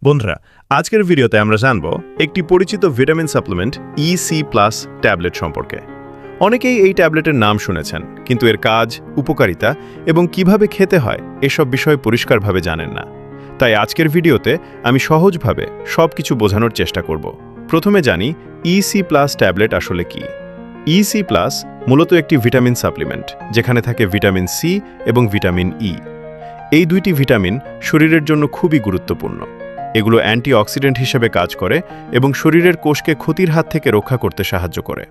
বন্ধুরা, আজকের ভিডিওতে আমরা জানব একটি পরিচিত ভিটামিন সাপ্লিমেন্ট EC+ ট্যাবলেট সম্পর্কে। অনেকেই এই ট্যাবলেটের নাম শুনেছেন, কিন্তু এর কাজ, উপকারিতা এবং কিভাবে খেতে হয় এসব বিষয় পরিষ্কারভাবে জানেন না। তাই আজকের ভিডিওতে আমি সহজভাবে সবকিছু বোঝানোর চেষ্টা করব। প্রথমে জানি EC+ ট্যাবলেট আসলে কি। EC+ মূলত একটি ভিটামিন সাপ্লিমেন্ট, যেখানে থাকে ভিটামিন সি এবং ভিটামিন ই। এই দুইটি ভিটামিন শরীরের জন্য খুবই গুরুত্বপূর্ণ। এগুলো অ্যান্টিঅক্সিডেন্ট হিসেবে কাজ করে এবং শরীরের কোষকে ক্ষতির হাত থেকে রক্ষা করতে সাহায্য করে।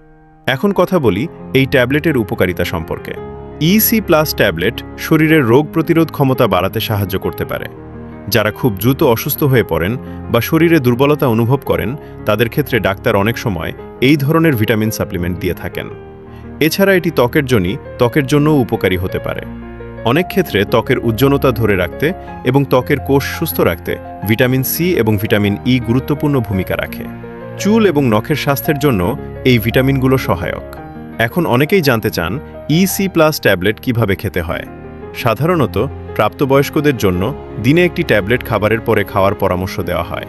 এখন কথা বলি এই ট্যাবলেটের উপকারিতা সম্পর্কে। EC+ ট্যাবলেট শরীরের রোগ প্রতিরোধ ক্ষমতা বাড়াতে সাহায্য করতে পারে। যারা খুব দ্রুত অসুস্থ হয়ে পড়েন বা শরীরে দুর্বলতা অনুভব করেন, তাদের ক্ষেত্রে ডাক্তার অনেক সময় এই ধরনের ভিটামিন সাপ্লিমেন্ট দিয়ে থাকেন। এছাড়া এটি ত্বকের জন্যও উপকারী হতে পারে। অনেক ক্ষেত্রে ত্বকের উজ্জ্বলতা ধরে রাখতে এবং ত্বকের কোষ সুস্থ রাখতে ভিটামিন সি এবং ভিটামিন ই গুরুত্বপূর্ণ ভূমিকা রাখে। চুল এবং নখের স্বাস্থ্যের জন্য এই ভিটামিনগুলো সহায়ক। এখন অনেকেই জানতে চান EC+ ট্যাবলেট কিভাবে খেতে হয়। সাধারণত প্রাপ্তবয়স্কদের জন্য দিনে একটি ট্যাবলেট খাবারের পরে খাওয়ার পরামর্শ দেওয়া হয়।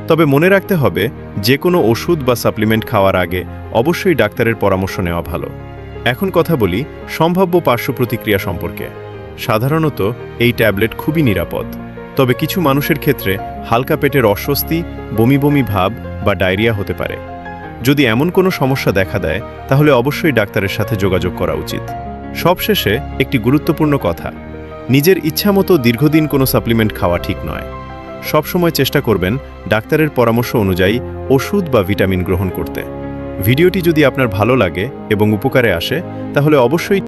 তবে মনে রাখতে হবে, যে কোনো ওষুধ বা সাপ্লিমেন্ট খাওয়ার আগে অবশ্যই ডাক্তারের পরামর্শ নেওয়া ভালো। এখন কথা বলি সম্ভাব্য পার্শ্ব প্রতিক্রিয়া সম্পর্কে। সাধারণত এই ট্যাবলেট খুবই নিরাপদ, তবে কিছু মানুষের ক্ষেত্রে হালকা পেটের অস্বস্তি, বমি বমি ভাব বা ডায়রিয়া হতে পারে। যদি এমন কোনো সমস্যা দেখা দেয়, তাহলে অবশ্যই ডাক্তারের সাথে যোগাযোগ করা উচিত। সবশেষে একটি গুরুত্বপূর্ণ কথা, নিজের ইচ্ছামতো দীর্ঘদিন কোনো সাপ্লিমেন্ট খাওয়া ঠিক নয়। সবসময় চেষ্টা করবেন ডাক্তারের পরামর্শ অনুযায়ী ওষুধ বা ভিটামিন গ্রহণ করতে। ভিডিওটি যদি আপনার ভালো লাগে এবং উপকারে আসে, তাহলে অবশ্যই